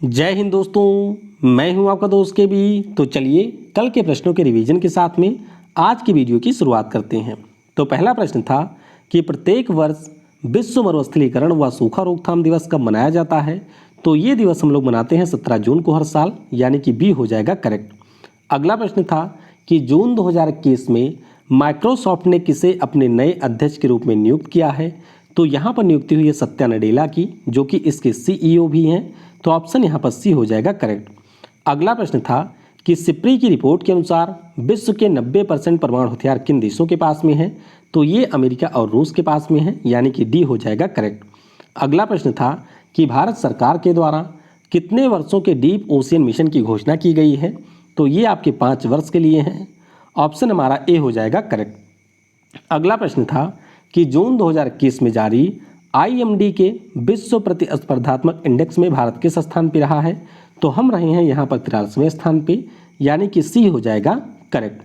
जय हिंद दोस्तों, मैं हूं आपका दोस्त के बी। तो चलिए कल के प्रश्नों के रिवीजन के साथ में आज की वीडियो की शुरुआत करते हैं। तो पहला प्रश्न था कि प्रत्येक वर्ष विश्व मरुस्थलीकरण व सूखा रोकथाम दिवस कब मनाया जाता है। तो ये दिवस हम लोग मनाते हैं 17 जून को हर साल, यानी कि बी हो जाएगा करेक्ट। अगला प्रश्न था कि जून 2021 में माइक्रोसॉफ्ट ने किसे अपने नए अध्यक्ष के रूप में नियुक्त किया है। तो यहाँ पर नियुक्ति हुई है सत्या नडेला की, जो कि इसके सीईओ भी हैं। तो ऑप्शन यहाँ पर सी हो जाएगा करेक्ट। अगला प्रश्न था कि सिप्री की रिपोर्ट के अनुसार विश्व के 90% परमाणु हथियार किन देशों के पास में है। तो ये अमेरिका और रूस के पास में है, यानी कि डी हो जाएगा करेक्ट। अगला प्रश्न था कि भारत सरकार के द्वारा कितने वर्षों के डीप ओशियन मिशन की घोषणा की गई है। तो ये आपके 5 वर्ष के लिए हैं। ऑप्शन हमारा ए हो जाएगा करेक्ट। अगला प्रश्न था कि जून 2021 में जारी IMD के विश्व प्रतिस्पर्धात्मक इंडेक्स में भारत किस स्थान पर रहा है। तो हम रहे हैं यहाँ पर 83वें स्थान पे, यानी कि सी हो जाएगा करेक्ट।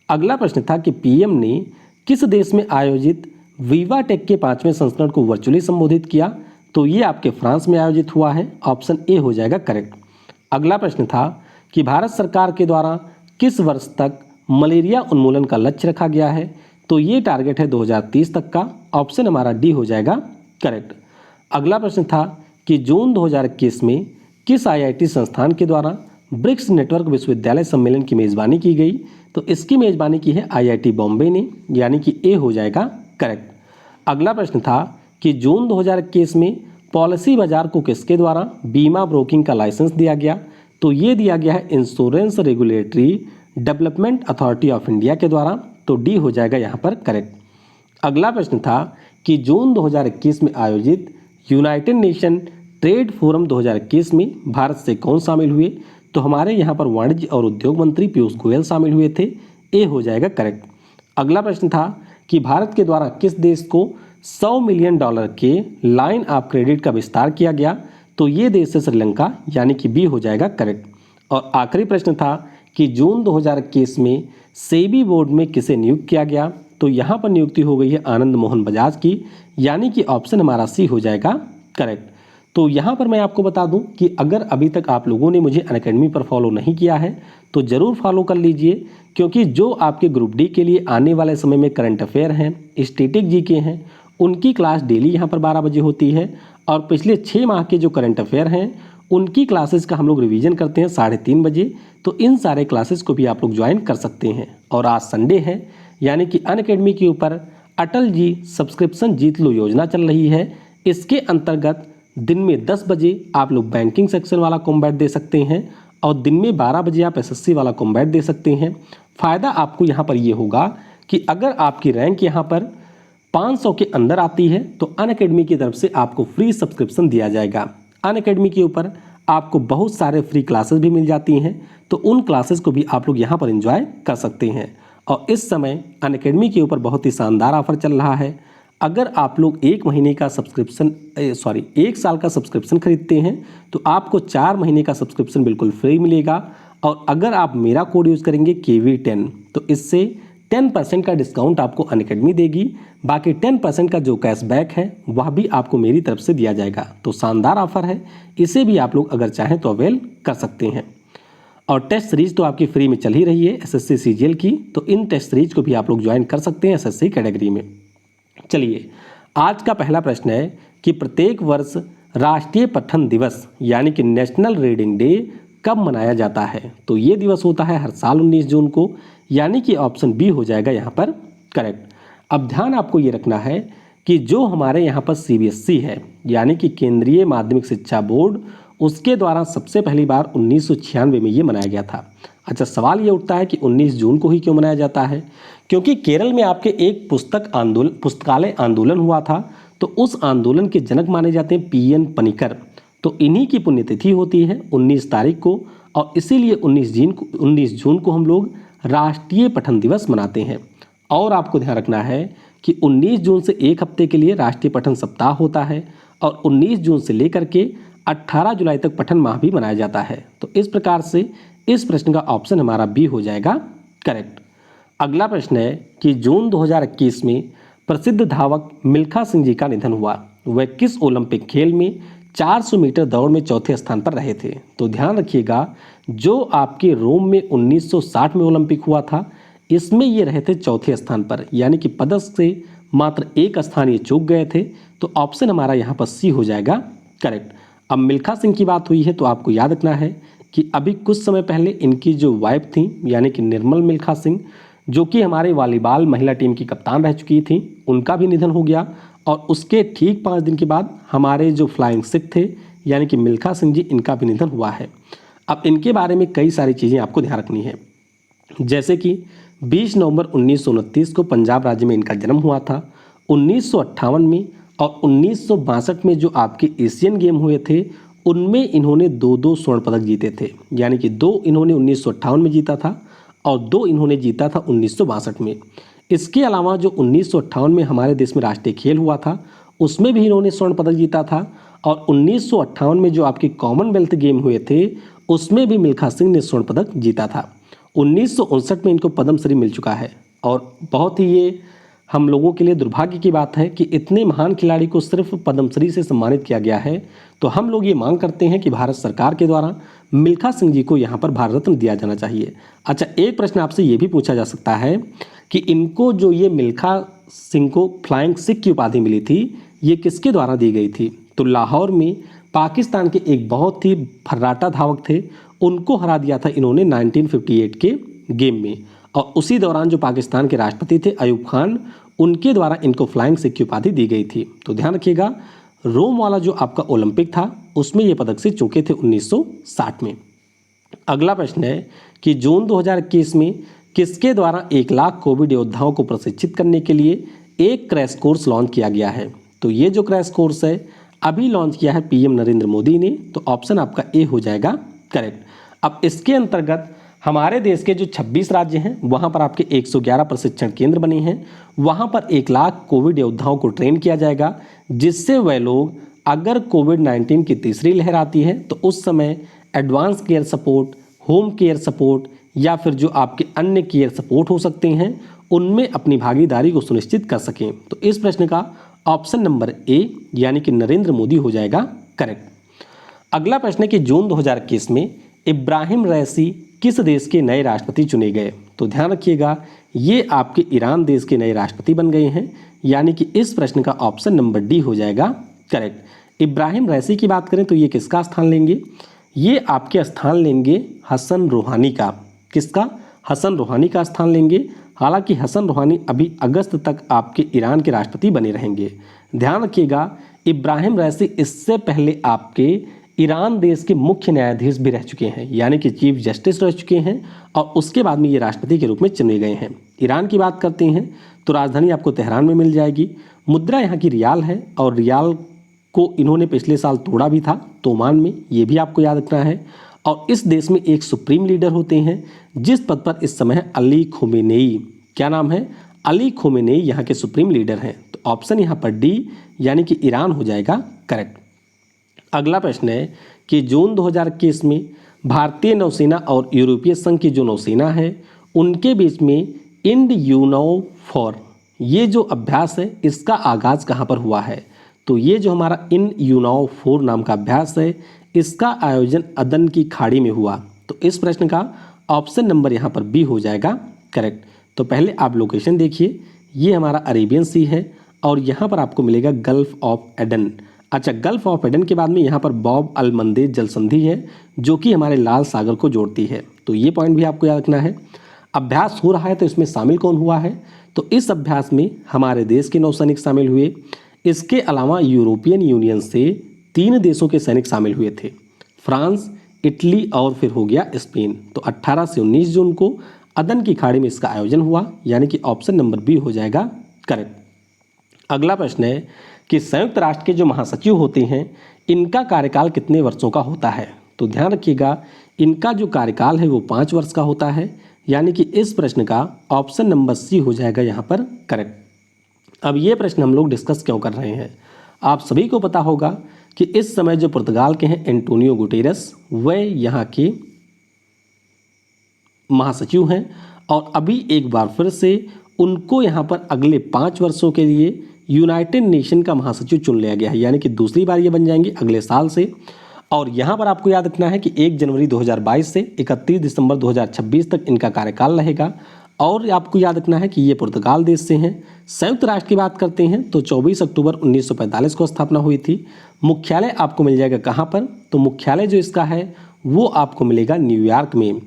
अगला प्रश्न था कि PM ने किस देश में आयोजित वीवा टेक के 5वें संस्करण को वर्चुअली संबोधित किया। तो ये आपके फ्रांस में आयोजित हुआ है। ऑप्शन ए हो जाएगा करेक्ट। अगला प्रश्न था कि भारत सरकार के द्वारा किस वर्ष तक मलेरिया उन्मूलन का लक्ष्य रखा गया है। तो ये टारगेट है 2030 तक का। ऑप्शन हमारा डी हो जाएगा करेक्ट। अगला प्रश्न था कि जून 2021 में किस IIT संस्थान के द्वारा ब्रिक्स नेटवर्क विश्वविद्यालय सम्मेलन की मेज़बानी की गई। तो इसकी मेज़बानी की है IIT बॉम्बे ने, यानी कि ए हो जाएगा करेक्ट। अगला प्रश्न था कि जून 2021 में पॉलिसी बाजार को किसके द्वारा बीमा ब्रोकिंग का लाइसेंस दिया गया। तो ये दिया गया है insurance regulatory development authority of India के द्वारा। तो डी हो जाएगा यहाँ पर करेक्ट। अगला प्रश्न था कि जून 2021 में आयोजित यूनाइटेड नेशन ट्रेड फोरम 2021 में भारत से कौन शामिल हुए। तो हमारे यहाँ पर वाणिज्य और उद्योग मंत्री पीयूष गोयल शामिल हुए थे। ए हो जाएगा करेक्ट। अगला प्रश्न था कि भारत के द्वारा किस देश को $100 मिलियन के लाइन ऑफ क्रेडिट का विस्तार किया गया। तो ये देश है श्रीलंका, यानी कि बी हो जाएगा करेक्ट। और आखिरी प्रश्न था कि जून 2021 में सेबी बोर्ड में किसे नियुक्त किया गया। तो यहाँ पर नियुक्ति हो गई है आनंद मोहन बजाज की, यानी कि ऑप्शन हमारा सी हो जाएगा करेक्ट। तो यहाँ पर मैं आपको बता दूं कि अगर अभी तक आप लोगों ने मुझे अनअकैडमी पर फॉलो नहीं किया है तो ज़रूर फॉलो कर लीजिए, क्योंकि जो आपके ग्रुप डी के लिए आने वाले समय में करंट अफेयर हैं, स्टैटिक जीके हैं, उनकी क्लास डेली यहाँ पर 12 बजे होती है। और पिछले 6 माह के जो करंट अफेयर हैं उनकी क्लासेस का हम लोग रिवीजन करते हैं 3:30 बजे। तो इन सारे क्लासेस को भी आप लोग ज्वाइन कर सकते हैं। और आज संडे है, यानी कि अनअकैडमी के ऊपर अटल जी सब्सक्रिप्शन जीत लो योजना चल रही है। इसके अंतर्गत दिन में 10 बजे आप लोग बैंकिंग सेक्शन वाला कॉम्बैट दे सकते हैं और दिन में 12 बजे आप SSC वाला कॉम्बैट दे सकते हैं। फ़ायदा आपको यहाँ पर ये होगा कि अगर आपकी रैंक यहाँ पर 500 के अंदर आती है तो अनअकैडमी की तरफ से आपको फ्री सब्सक्रिप्शन दिया जाएगा। अनअकैडमी के ऊपर आपको बहुत सारे फ्री क्लासेस भी मिल जाती हैं, तो उन क्लासेस को भी आप लोग यहाँ पर एंजॉय कर सकते हैं। और इस समय अनअकैडमी के ऊपर बहुत ही शानदार ऑफर चल रहा है। अगर आप लोग 1 महीने का सब्सक्रिप्शन 1 साल का सब्सक्रिप्शन खरीदते हैं तो आपको 4 महीने का सब्सक्रिप्शन बिल्कुल फ्री मिलेगा। और अगर आप मेरा कोड यूज़ करेंगे KV10 तो इससे 10% का डिस्काउंट आपको अनअकैडमी देगी। बाकी 10% का जो कैशबैक है वह भी आपको मेरी तरफ से दिया जाएगा। तो शानदार ऑफर है, इसे भी आप लोग अगर चाहें तो अवेल कर सकते हैं। और टेस्ट सीरीज तो आपकी फ्री में चल ही रही है SSC CGL की, तो इन टेस्ट सीरीज को भी आप लोग ज्वाइन कर सकते हैं SSC कैटेगरी में। चलिए आज का पहला प्रश्न है कि प्रत्येक वर्ष राष्ट्रीय पठन दिवस यानी कि नेशनल रीडिंग डे कब मनाया जाता है। तो ये दिवस होता है हर साल 19 जून को, यानी कि ऑप्शन बी हो जाएगा यहाँ पर करेक्ट। अब ध्यान आपको ये रखना है कि जो हमारे यहाँ पर CBSE है, यानी कि केंद्रीय माध्यमिक शिक्षा बोर्ड, उसके द्वारा सबसे पहली बार 1996 में ये मनाया गया था। अच्छा, सवाल ये उठता है कि 19 जून को ही क्यों मनाया जाता है। क्योंकि केरल में आपके एक पुस्तकालय आंदोलन हुआ था, तो उस आंदोलन के जनक माने जाते हैं PN पनिकर। तो इन्हीं की पुण्यतिथि होती है 19 तारीख को, और इसीलिए 19 जून को हम लोग राष्ट्रीय पठन दिवस मनाते हैं। और आपको ध्यान रखना है कि 19 जून से एक हफ्ते के लिए राष्ट्रीय पठन सप्ताह होता है और 19 जून से लेकर के 18 जुलाई तक पठन माह भी मनाया जाता है। तो इस प्रकार से इस प्रश्न का ऑप्शन हमारा बी हो जाएगा करेक्ट। अगला प्रश्न है कि जून 2021 में प्रसिद्ध धावक मिल्खा सिंह जी का निधन हुआ। वह किस ओलंपिक खेल में 400 मीटर दौड़ में चौथे स्थान पर रहे थे। तो ध्यान रखिएगा, जो आपके रोम में 1960 में ओलंपिक हुआ था, इसमें ये रहे थे चौथे स्थान पर, यानी कि पदक से मात्र एक स्थान ये चूक गए थे। तो ऑप्शन हमारा यहाँ पर सी हो जाएगा करेक्ट। अब मिल्खा सिंह की बात हुई है तो आपको याद रखना है कि अभी कुछ समय पहले इनकी जो वाइफ थी, यानी कि निर्मल मिल्खा सिंह, जो कि हमारे वॉलीबॉल महिला टीम की कप्तान रह चुकी थी, उनका भी निधन हो गया। और उसके ठीक 5 दिन के बाद हमारे जो फ्लाइंग सिख थे, यानी कि मिल्खा सिंह जी, इनका भी निधन हुआ है। अब इनके बारे में कई सारी चीज़ें आपको ध्यान रखनी है, जैसे कि 20 नवंबर 1929 को पंजाब राज्य में इनका जन्म हुआ था। 1958 में और 1962 में जो आपके एशियन गेम हुए थे, उनमें इन्होंने 2-2 स्वर्ण पदक जीते थे, यानी कि 2 इन्होंने 1958 में जीता था और 2 इन्होंने जीता था 1962 में। इसके अलावा जो 1958 में हमारे देश में राष्ट्रीय खेल हुआ था, उसमें भी इन्होंने स्वर्ण पदक जीता था। और 1958 में जो आपके कॉमनवेल्थ गेम हुए थे, उसमें भी मिल्खा सिंह ने स्वर्ण पदक जीता था। 1959 में इनको पद्मश्री मिल चुका है। और बहुत ही ये हम लोगों के लिए दुर्भाग्य की बात है कि इतने महान खिलाड़ी को सिर्फ पद्मश्री से सम्मानित किया गया है। तो हम लोग ये मांग करते हैं कि भारत सरकार के द्वारा मिल्खा सिंह जी को यहाँ पर भारत रत्न दिया जाना चाहिए। अच्छा, एक प्रश्न आपसे ये भी पूछा जा सकता है कि इनको जो ये मिल्खा सिंह को फ्लाइंग सिख की उपाधि मिली थी, ये किसके द्वारा दी गई थी? तो लाहौर में पाकिस्तान के एक बहुत ही फर्राटा धावक थे, उनको हरा दिया था इन्होंने 1958 के गेम में। और उसी दौरान जो पाकिस्तान के राष्ट्रपति थे अयूब खान, उनके द्वारा इनको फ्लाइंग सिख की उपाधि दी गई थी। तो ध्यान रखिएगा, रोम वाला जो आपका ओलंपिक था, उसमें ये पदक से चूके थे 1960 में। अगला प्रश्न है कि जून 2021 में किसके द्वारा 1 लाख कोविड योद्धाओं को प्रशिक्षित करने के लिए एक क्रैश कोर्स लॉन्च किया गया है? तो ये जो क्रैश कोर्स है अभी लॉन्च किया है पीएम नरेंद्र मोदी ने। तो ऑप्शन आपका ए हो जाएगा करेक्ट। अब इसके अंतर्गत हमारे देश के जो 26 राज्य हैं, वहाँ पर आपके 111 प्रशिक्षण केंद्र बने हैं। वहाँ पर 1 लाख कोविड योद्धाओं को ट्रेन किया जाएगा, जिससे वह लोग अगर कोविड-19 की तीसरी लहर आती है तो उस समय advance care support, home care support या फिर जो आपके अन्य केयर सपोर्ट हो सकते हैं, उनमें अपनी भागीदारी को सुनिश्चित कर सकें। तो इस प्रश्न का ऑप्शन नंबर ए यानी कि नरेंद्र मोदी हो जाएगा करेक्ट। अगला प्रश्न है कि जून 2021 में इब्राहिम रईसी किस देश के नए राष्ट्रपति चुने गए? तो ध्यान रखिएगा, ये आपके ईरान देश के नए राष्ट्रपति बन गए हैं, यानी कि इस प्रश्न का ऑप्शन नंबर डी हो जाएगा करेक्ट। इब्राहिम रईसी की बात करें तो ये किसका स्थान लेंगे? ये आपके स्थान लेंगे हसन रूहानी का। किसका? हसन रूहानी का स्थान लेंगे। हालांकि हसन रूहानी अभी अगस्त तक आपके ईरान के राष्ट्रपति बने रहेंगे। ध्यान रखिएगा, इब्राहिम रईसी इससे पहले आपके ईरान देश के मुख्य न्यायाधीश भी रह चुके हैं, यानी कि चीफ जस्टिस रह चुके हैं, और उसके बाद में ये राष्ट्रपति के रूप में चुने गए हैं। ईरान की बात करते हैं तो राजधानी आपको तेहरान में मिल जाएगी। मुद्रा यहाँ की रियाल है और रियाल को इन्होंने पिछले साल तोड़ा भी था तोमान में, ये भी आपको याद रखना है। और इस देश में एक सुप्रीम लीडर होते हैं जिस पद पर इस समय है अली खोमेनेई। क्या नाम है? अली खोमेनेई यहाँ के सुप्रीम लीडर हैं। तो ऑप्शन यहाँ पर डी यानी कि ईरान हो जाएगा करेक्ट। अगला प्रश्न है कि जून 2021 में भारतीय नौसेना और यूरोपीय संघ की जो नौसेना है, उनके बीच में इंड यूनोफोर ये जो अभ्यास है, इसका आगाज़ कहाँ पर हुआ है? तो ये जो हमारा इंड यूनोफोर नाम का अभ्यास है, इसका आयोजन अदन की खाड़ी में हुआ। तो इस प्रश्न का ऑप्शन नंबर यहाँ पर बी हो जाएगा करेक्ट। तो पहले आप लोकेशन देखिए, ये हमारा अरेबियन सी है और यहाँ पर आपको मिलेगा गल्फ ऑफ एडन। अच्छा, गल्फ ऑफ एडन के बाद में यहाँ पर बॉब अल मंदेज जल संधि है, जो कि हमारे लाल सागर को जोड़ती है। तो ये पॉइंट भी आपको याद रखना है। अभ्यास हो रहा है तो इसमें शामिल कौन हुआ है? तो इस अभ्यास में हमारे देश के नौसैनिक शामिल हुए। इसके अलावा यूरोपियन यूनियन से 3 देशों के सैनिक शामिल हुए थे, फ्रांस, इटली और फिर हो गया स्पेन। तो 18 से 19 जून को अदन की खाड़ी में इसका आयोजन हुआ, यानी कि ऑप्शन नंबर बी हो जाएगा करेक्ट। अगला प्रश्न है कि संयुक्त राष्ट्र के जो महासचिव होते हैं, इनका कार्यकाल कितने वर्षों का होता है? तो ध्यान रखिएगा, इनका जो कार्यकाल है वो 5 वर्ष का होता है, यानी कि इस प्रश्न का ऑप्शन नंबर सी हो जाएगा यहाँ पर करेक्ट। अब ये प्रश्न हम लोग डिस्कस क्यों कर रहे हैं? आप सभी को पता होगा कि इस समय जो पुर्तगाल के हैं एंटोनियो गुटेरस, वह यहाँ के महासचिव हैं और अभी एक बार फिर से उनको यहाँ पर अगले 5 वर्षों के लिए यूनाइटेड नेशन का महासचिव चुन लिया गया है, यानी कि दूसरी बार ये बन जाएंगे अगले साल से। और यहाँ पर आपको याद रखना है कि 1 जनवरी 2022 से 31 दिसंबर 2026 तक इनका कार्यकाल रहेगा। और आपको याद रखना है कि ये पुर्तगाल देश से हैं। संयुक्त राष्ट्र की बात करते हैं तो 24 अक्टूबर 1945 को स्थापना हुई थी। मुख्यालय आपको मिल जाएगा कहाँ पर, तो मुख्यालय जो इसका है वो आपको मिलेगा न्यूयॉर्क में।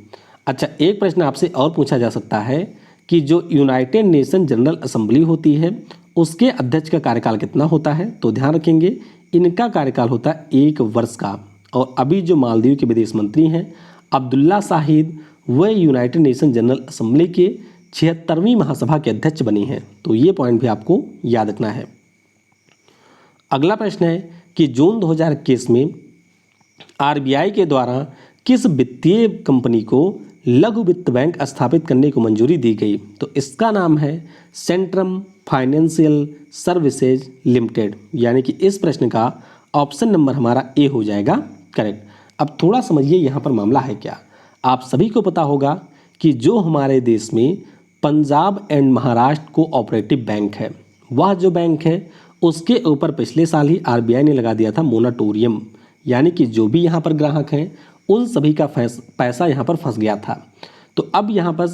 अच्छा, एक प्रश्न आपसे और पूछा जा सकता है कि जो यूनाइटेड नेशन जनरल असेंबली होती है उसके अध्यक्ष का कार्यकाल कितना होता है, तो ध्यान रखेंगे इनका कार्यकाल होता है 1 वर्ष का। और अभी जो मालदीव के विदेश मंत्री हैं अब्दुल्ला शाहिद, वह यूनाइटेड नेशन जनरल असेंबली के 76वीं महासभा के अध्यक्ष बनी हैं। तो ये पॉइंट भी आपको याद रखना है। अगला प्रश्न है कि जून 2021 में आरबीआई के द्वारा किस वित्तीय कंपनी को लघु वित्त बैंक स्थापित करने को मंजूरी दी गई, तो इसका नाम है सेंट्रम फाइनेंशियल सर्विसेज लिमिटेड। यानी कि इस प्रश्न का ऑप्शन नंबर हमारा ए हो जाएगा करेक्ट। अब थोड़ा समझिए यहाँ पर मामला है क्या। आप सभी को पता होगा कि जो हमारे देश में Punjab and Maharashtra cooperative bank है, वह जो बैंक है उसके ऊपर पिछले साल ही आरबीआई ने लगा दिया था मोनाटोरियम, यानी कि जो भी यहाँ पर ग्राहक हैं उन सभी का पैसा यहाँ पर फंस गया था। तो अब यहाँ पर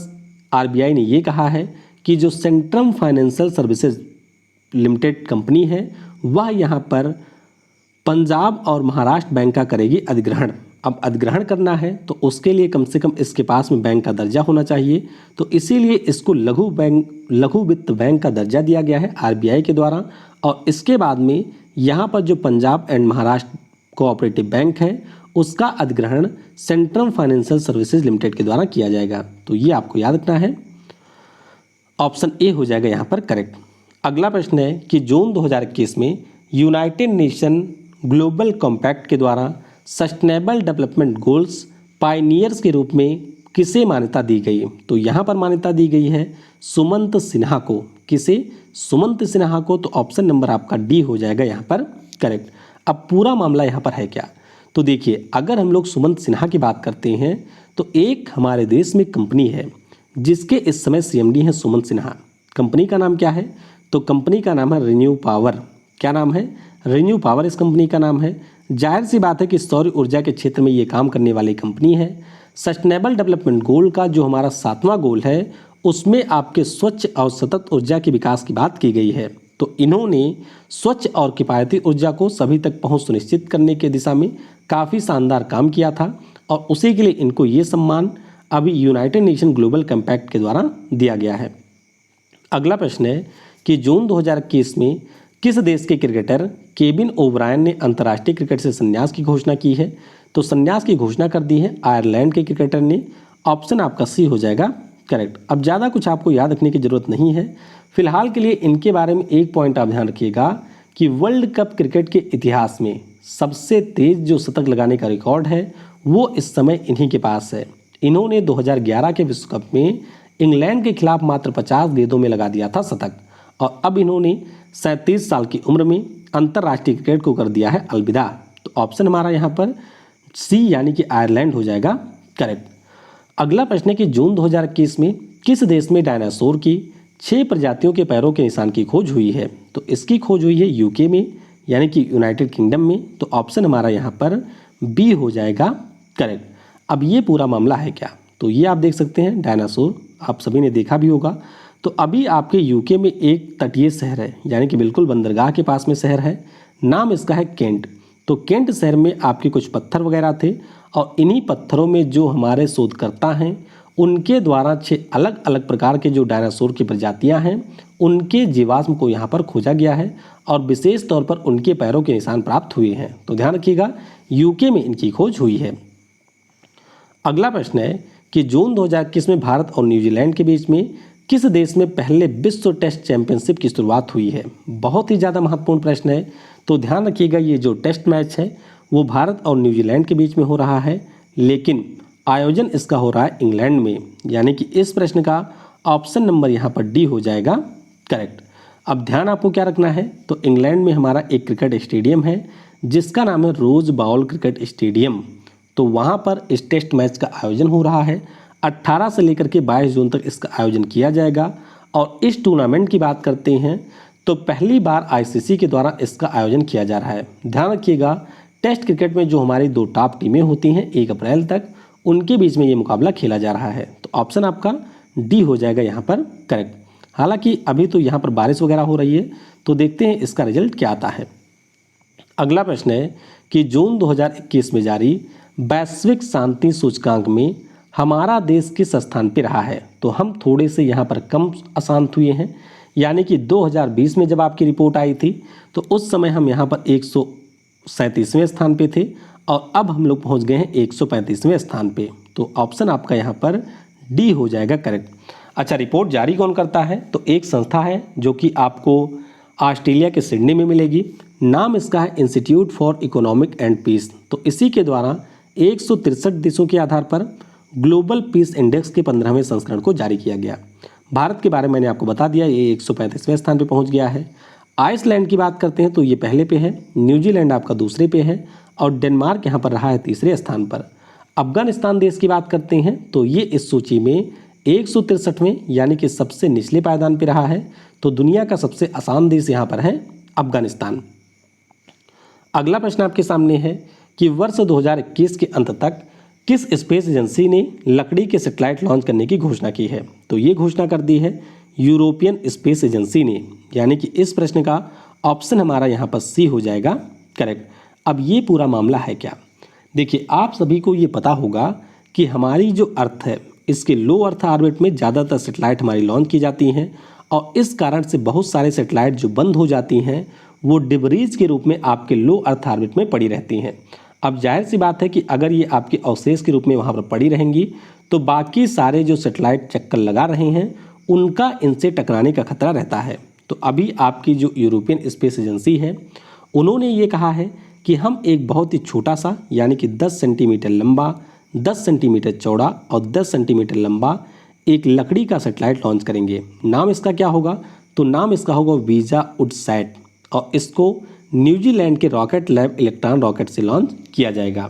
आरबीआई ने ये कहा है कि जो Centrum financial services limited company है वह यहाँ पर पंजाब और महाराष्ट्र बैंक का करेगी अधिग्रहण। अब अधिग्रहण करना है तो उसके लिए कम से कम इसके पास में बैंक का दर्जा होना चाहिए, तो इसीलिए इसको लघु वित्त बैंक का दर्जा दिया गया है आरबीआई के द्वारा। और इसके बाद में यहाँ पर जो Punjab and Maharashtra cooperative bank है उसका अधिग्रहण सेंट्रम फाइनेंशियल सर्विसेज लिमिटेड के द्वारा किया जाएगा। तो ये आपको याद रखना है, ऑप्शन ए हो जाएगा यहाँ पर करेक्ट। अगला प्रश्न है कि जून 2021 में यूनाइटेड नेशन ग्लोबल कॉम्पैक्ट के द्वारा सस्टेनेबल डेवलपमेंट गोल्स पायनियर्स के रूप में किसे मान्यता दी गई, तो यहाँ पर मान्यता दी गई है सुमंत सिन्हा को। किसे? सुमंत सिन्हा को। तो ऑप्शन नंबर आपका डी हो जाएगा यहाँ पर करेक्ट। अब पूरा मामला यहाँ पर है क्या, तो देखिए अगर हम लोग सुमंत सिन्हा की बात करते हैं तो एक हमारे देश में कंपनी है जिसके इस समय सीएमडी हैं सुमंत सिन्हा। कंपनी का नाम क्या है, तो कंपनी का नाम है रिन्यू पावर। क्या नाम है? रिन्यू पावर इस कंपनी का नाम है। जाहिर सी बात है कि सौर ऊर्जा के क्षेत्र में ये काम करने वाली कंपनी है। सस्टेनेबल डेवलपमेंट गोल का जो हमारा 7वां गोल है उसमें आपके स्वच्छ और सतत ऊर्जा के विकास की बात की गई है। तो इन्होंने स्वच्छ और किफ़ायती ऊर्जा को सभी तक पहुंच सुनिश्चित करने के दिशा में काफ़ी शानदार काम किया था और उसी के लिए इनको ये सम्मान अभी यूनाइटेड नेशन ग्लोबल कॉम्पैक्ट के द्वारा दिया गया है। अगला प्रश्न है कि जून 2021 में किस देश के क्रिकेटर केविन ओब्रायन ने अंतर्राष्ट्रीय क्रिकेट से संन्यास की घोषणा की है, तो संन्यास की घोषणा कर दी है आयरलैंड के क्रिकेटर ने। ऑप्शन आपका सी हो जाएगा करेक्ट। अब ज़्यादा कुछ आपको याद रखने की ज़रूरत नहीं है, फिलहाल के लिए इनके बारे में एक पॉइंट आप ध्यान रखिएगा कि वर्ल्ड कप क्रिकेट के इतिहास में सबसे तेज जो शतक लगाने का रिकॉर्ड है वो इस समय इन्हीं के पास है। इन्होंने 2011 के विश्व कप में इंग्लैंड के खिलाफ मात्र 50 गेंदों में लगा दिया था शतक और अब इन्होंने 37 साल की उम्र में अंतर्राष्ट्रीय क्रिकेट को कर दिया है अलविदा। तो ऑप्शन हमारा यहाँ पर सी यानी कि आयरलैंड हो जाएगा करेक्ट। अगला प्रश्न है कि जून 2021 में किस देश में डायनासोर की 6 प्रजातियों के पैरों के निशान की खोज हुई है, तो इसकी खोज हुई है यूके में यानी कि यूनाइटेड किंगडम में। तो ऑप्शन हमारा यहाँ पर बी हो जाएगा करेक्ट। अब ये पूरा मामला है क्या, तो ये आप देख सकते हैं डायनासोर आप सभी ने देखा भी होगा। तो अभी आपके यूके में एक तटीय शहर है यानी कि बिल्कुल बंदरगाह के पास में शहर है, नाम इसका है केंट। तो केंट शहर में आपके कुछ पत्थर वगैरह थे और इन्हीं पत्थरों में जो हमारे शोधकर्ता हैं उनके द्वारा 6 अलग अलग प्रकार के जो डायनासोर की प्रजातियां हैं उनके जीवाश्म को यहाँ पर खोजा गया है और विशेष तौर पर उनके पैरों के निशान प्राप्त हुए हैं। तो ध्यान रखिएगा यूके में इनकी खोज हुई है। अगला प्रश्न है कि जून 2021 में भारत और न्यूजीलैंड के बीच में किस देश में पहले विश्व टेस्ट चैंपियनशिप की शुरुआत हुई है। बहुत ही ज़्यादा महत्वपूर्ण प्रश्न है, तो ध्यान रखिएगा ये जो टेस्ट मैच है वो भारत और न्यूजीलैंड के बीच में हो रहा है, लेकिन आयोजन इसका हो रहा है इंग्लैंड में, यानी कि इस प्रश्न का ऑप्शन नंबर यहाँ पर डी हो जाएगा करेक्ट। अब ध्यान आपको क्या रखना है, तो इंग्लैंड में हमारा एक क्रिकेट स्टेडियम है जिसका नाम है रोज बाउल क्रिकेट स्टेडियम। तो वहाँ पर इस टेस्ट मैच का आयोजन हो रहा है। 18 से लेकर के 22 जून तक इसका आयोजन किया जाएगा और इस टूर्नामेंट की बात करते हैं तो पहली बार आईसीसी के द्वारा इसका आयोजन किया जा रहा है। ध्यान रखिएगा, टेस्ट क्रिकेट में जो हमारी 2 टॉप टीमें होती हैं 1 अप्रैल तक, उनके बीच में ये मुकाबला खेला जा रहा है। तो ऑप्शन आपका डी हो जाएगा यहाँ पर करेक्ट। हालांकि अभी तो यहाँ पर बारिश वगैरह हो रही है, तो देखते हैं इसका रिजल्ट क्या आता है। अगला प्रश्न है कि जून 2021 में जारी वैश्विक शांति सूचकांक में हमारा देश किस स्थान पर रहा है। तो हम थोड़े से यहाँ पर कम अशांत हुए हैं, यानी कि 2020 में जब आपकी रिपोर्ट आई थी तो उस समय हम यहाँ पर 137वें स्थान पे थे और अब हम लोग पहुँच गए हैं 135वें स्थान पे। तो ऑप्शन आपका यहाँ पर डी हो जाएगा करेक्ट। अच्छा, रिपोर्ट जारी कौन करता है? तो एक संस्था है जो कि आपको ऑस्ट्रेलिया के सिडनी में मिलेगी। नाम इसका है institute for economic and peace. तो इसी के द्वारा 163 देशों के आधार पर ग्लोबल पीस इंडेक्स के 15वें संस्करण को जारी किया गया। भारत के बारे में मैंने आपको बता दिया, ये 135वें स्थान पे पहुंच गया है। आइसलैंड की बात करते हैं तो ये पहले पे है, न्यूजीलैंड आपका दूसरे पे है और डेनमार्क यहाँ पर रहा है तीसरे स्थान पर। अफगानिस्तान देश की बात करते हैं तो ये इस सूची में 163वें यानी कि सबसे निचले पायदान पे रहा है। तो दुनिया का सबसे आसान देश यहाँ पर है अफगानिस्तान। अगला प्रश्न आपके सामने है कि वर्ष 2021 के अंत तक किस स्पेस एजेंसी ने लकड़ी के सैटेलाइट लॉन्च करने की घोषणा की है। तो ये घोषणा कर दी है यूरोपियन स्पेस एजेंसी ने, यानी कि इस प्रश्न का ऑप्शन हमारा यहाँ पर सी हो जाएगा करेक्ट। अब ये पूरा मामला है क्या? देखिए, आप सभी को ये पता होगा कि हमारी जो अर्थ है इसके लो अर्थ ऑर्बिट में ज़्यादातर सैटेलाइट हमारी लॉन्च की जाती हैं और इस कारण से बहुत सारे सैटेलाइट जो बंद हो जाती हैं वो डिब्रीज के रूप में आपके लो अर्थ ऑर्बिट में पड़ी रहती हैं। अब जाहिर सी बात है कि अगर ये आपके अवशेष के रूप में वहाँ पर पड़ी रहेंगी तो बाकी सारे जो सैटेलाइट चक्कर लगा रहे हैं उनका इनसे टकराने का खतरा रहता है। तो अभी आपकी जो यूरोपियन स्पेस एजेंसी है उन्होंने ये कहा है कि हम एक बहुत ही छोटा सा यानी कि 10 सेंटीमीटर लंबा, 10 सेंटीमीटर चौड़ा और 10 सेंटीमीटर लंबा एक लकड़ी का सैटेलाइट लॉन्च करेंगे। नाम इसका क्या होगा? तो नाम इसका होगा वीजा वुडसैट और इसको न्यूजीलैंड के रॉकेट लैब इलेक्ट्रॉन रॉकेट से लॉन्च किया जाएगा।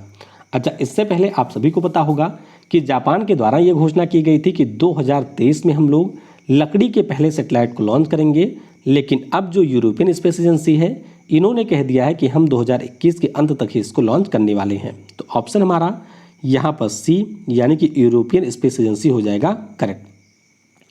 अच्छा, इससे पहले आप सभी को पता होगा कि जापान के द्वारा ये घोषणा की गई थी कि 2023 में हम लोग लकड़ी के पहले सैटेलाइट को लॉन्च करेंगे, लेकिन अब जो यूरोपियन स्पेस एजेंसी है इन्होंने कह दिया है कि हम 2021 के अंत तक ही इसको लॉन्च करने वाले हैं। तो ऑप्शन हमारा यहाँ पर सी यानी कि यूरोपियन स्पेस एजेंसी हो जाएगा करेक्ट।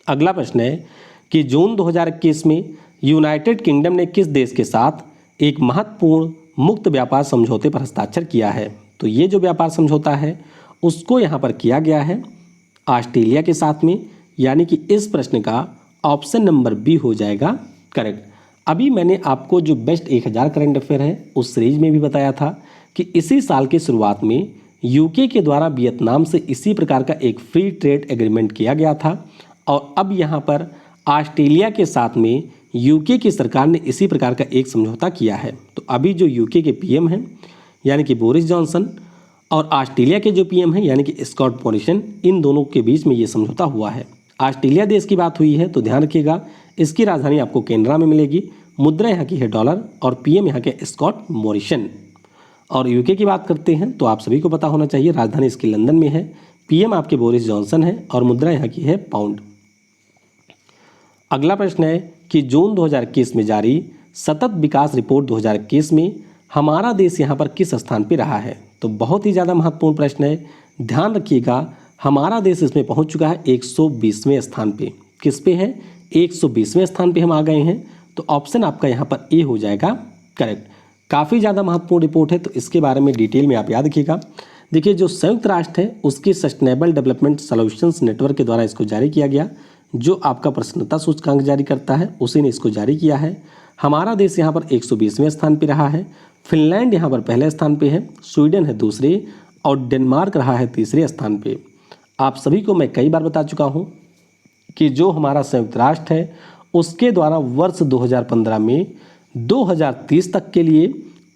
अगला प्रश्न है कि जून 2021 में यूनाइटेड किंगडम ने किस देश के साथ एक महत्वपूर्ण मुक्त व्यापार समझौते पर हस्ताक्षर किया है। तो ये जो व्यापार समझौता है उसको यहाँ पर किया गया है ऑस्ट्रेलिया के साथ में, यानी कि इस प्रश्न का ऑप्शन नंबर बी हो जाएगा करेक्ट। अभी मैंने आपको जो बेस्ट 1000 करंट अफेयर है उस सीरीज में भी बताया था कि इसी साल की शुरुआत में यूके के द्वारा वियतनाम से इसी प्रकार का एक फ्री ट्रेड एग्रीमेंट किया गया था और अब यहाँ पर ऑस्ट्रेलिया के साथ में यूके की सरकार ने इसी प्रकार का एक समझौता किया है। तो अभी जो यूके के पीएम हैं यानी कि बोरिस जॉनसन और ऑस्ट्रेलिया के जो पीएम हैं यानी कि स्कॉट मॉरिसन, इन दोनों के बीच में ये समझौता हुआ है। ऑस्ट्रेलिया देश की बात हुई है तो ध्यान रखिएगा इसकी राजधानी आपको कैनबरा में मिलेगी, मुद्रा यहाँ की है डॉलर और पीएम यहाँ के स्कॉट मॉरिसन। और यूके की बात करते हैं तो आप सभी को पता होना चाहिए राजधानी इसकी लंदन में है, पीएम आपके बोरिस जॉनसन है और मुद्रा यहाँ की है पाउंड। अगला प्रश्न है कि जून 2021 में जारी सतत विकास रिपोर्ट 2021 में हमारा देश यहाँ पर किस स्थान पर रहा है। तो बहुत ही ज़्यादा महत्वपूर्ण प्रश्न है, ध्यान रखिएगा। हमारा देश इसमें पहुँच चुका है 120वें स्थान पे। किस पे है? 120वें स्थान पे हम आ गए हैं। तो ऑप्शन आपका यहाँ पर ए हो जाएगा करेक्ट। काफ़ी ज़्यादा महत्वपूर्ण रिपोर्ट है तो इसके बारे में डिटेल में आप याद रखिएगा। देखिए, जो संयुक्त राष्ट्र है उसके सस्टेनेबल डेवलपमेंट सॉल्यूशंस नेटवर्क के द्वारा इसको जारी किया गया। जो आपका प्रसन्नता सूचकांक जारी करता है उसी ने इसको जारी किया है। हमारा देश यहाँ पर 120वें स्थान पे रहा है, फिनलैंड यहाँ पर पहले स्थान पे है, स्वीडन है दूसरे और डेनमार्क रहा है तीसरे स्थान पे। आप सभी को मैं कई बार बता चुका हूँ कि जो हमारा संयुक्त राष्ट्र है उसके द्वारा वर्ष 2015 में 2030 तक के लिए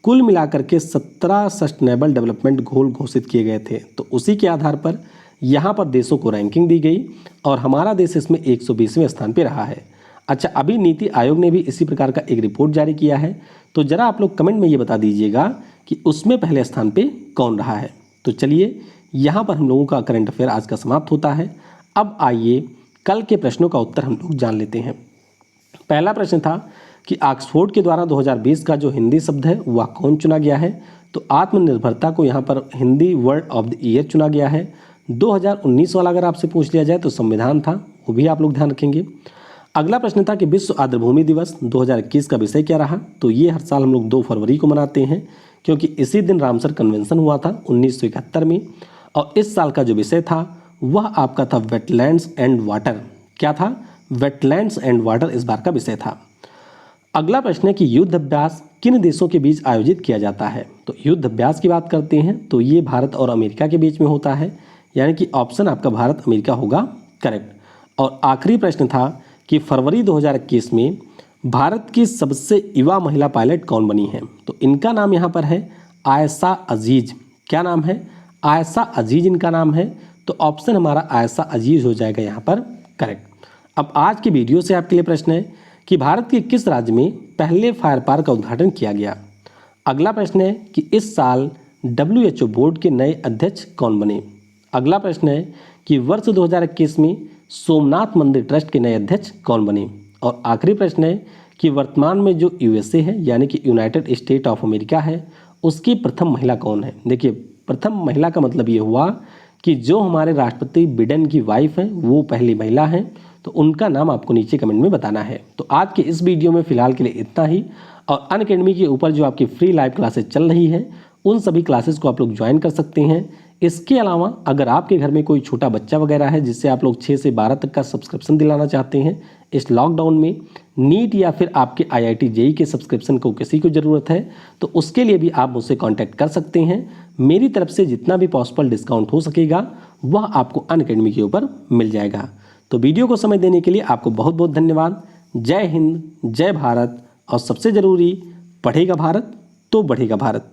कुल मिलाकर के 17 सस्टेनेबल डेवलपमेंट गोल घोषित किए गए थे। तो उसी के आधार पर यहाँ पर देशों को रैंकिंग दी गई और हमारा देश इसमें 120वें स्थान पे रहा है। अच्छा, अभी नीति आयोग ने भी इसी प्रकार का एक रिपोर्ट जारी किया है, तो ज़रा आप लोग कमेंट में ये बता दीजिएगा कि उसमें पहले स्थान पे कौन रहा है। तो चलिए, यहाँ पर हम लोगों का करंट अफेयर आज का समाप्त होता है। अब आइए कल के प्रश्नों का उत्तर हम लोग जान लेते हैं। पहला प्रश्न था कि ऑक्सफोर्ड के द्वारा 2020 का जो हिंदी शब्द है वह कौन चुना गया है? तो आत्मनिर्भरता को यहाँ पर Hindi word of the year चुना गया है। 2019 वाला अगर आपसे पूछ लिया जाए तो संविधान था, वो भी आप लोग ध्यान रखेंगे। अगला प्रश्न था कि विश्व आर्द्रभूमि दिवस 2021 का विषय क्या रहा? तो ये हर साल हम लोग 2 फरवरी को मनाते हैं, क्योंकि इसी दिन रामसर कन्वेंशन हुआ था 1971 में। और इस साल का जो विषय था वह आपका था वेटलैंड्स एंड वाटर। क्या था? वेटलैंड्स एंड वाटर इस बार का विषय था। अगला प्रश्न है कि युद्ध अभ्यास किन देशों के बीच आयोजित किया जाता है? तो युद्ध अभ्यास की बात करते हैं तो ये भारत और अमेरिका के बीच में होता है, यानी कि ऑप्शन आपका भारत अमेरिका होगा करेक्ट। और आखिरी प्रश्न था कि फरवरी 2021 में भारत की सबसे युवा महिला पायलट कौन बनी है? तो इनका नाम यहाँ पर है आयशा अजीज। क्या नाम है? आयशा अजीज इनका नाम है। तो ऑप्शन हमारा आयशा अजीज हो जाएगा यहाँ पर करेक्ट। अब आज की वीडियो से आपके लिए प्रश्न है कि भारत के किस राज्य में पहले फायर पार्क का उद्घाटन किया गया? अगला प्रश्न है कि इस साल WHO बोर्ड के नए अध्यक्ष कौन बने? अगला प्रश्न है कि वर्ष 2021 में सोमनाथ मंदिर ट्रस्ट के नए अध्यक्ष कौन बने? और आखिरी प्रश्न है कि वर्तमान में जो USA है यानी कि यूनाइटेड स्टेट ऑफ अमेरिका है, उसकी प्रथम महिला कौन है? देखिए, प्रथम महिला का मतलब ये हुआ कि जो हमारे राष्ट्रपति बिडेन की वाइफ हैं वो पहली महिला हैं, तो उनका नाम आपको नीचे कमेंट में बताना है। तो आज के इस वीडियो में फिलहाल के लिए इतना ही। और अनअकैडमी के ऊपर जो आपकी फ्री लाइव क्लासेस चल रही हैं उन सभी क्लासेस को आप लोग ज्वाइन कर सकते हैं। इसके अलावा अगर आपके घर में कोई छोटा बच्चा वगैरह है जिससे आप लोग 6 से 12 तक का सब्सक्रिप्शन दिलाना चाहते हैं इस लॉकडाउन में, नीट या फिर आपके IIT JEE के सब्सक्रिप्शन को किसी को ज़रूरत है तो उसके लिए भी आप मुझसे कांटेक्ट कर सकते हैं। मेरी तरफ से जितना भी पॉसिबल डिस्काउंट हो सकेगा वह आपको अनअकैडमी के ऊपर मिल जाएगा। तो वीडियो को समय देने के लिए आपको बहुत बहुत धन्यवाद। जय हिंद, जय भारत, और सबसे ज़रूरी, पढ़ेगा भारत तो बढ़ेगा भारत।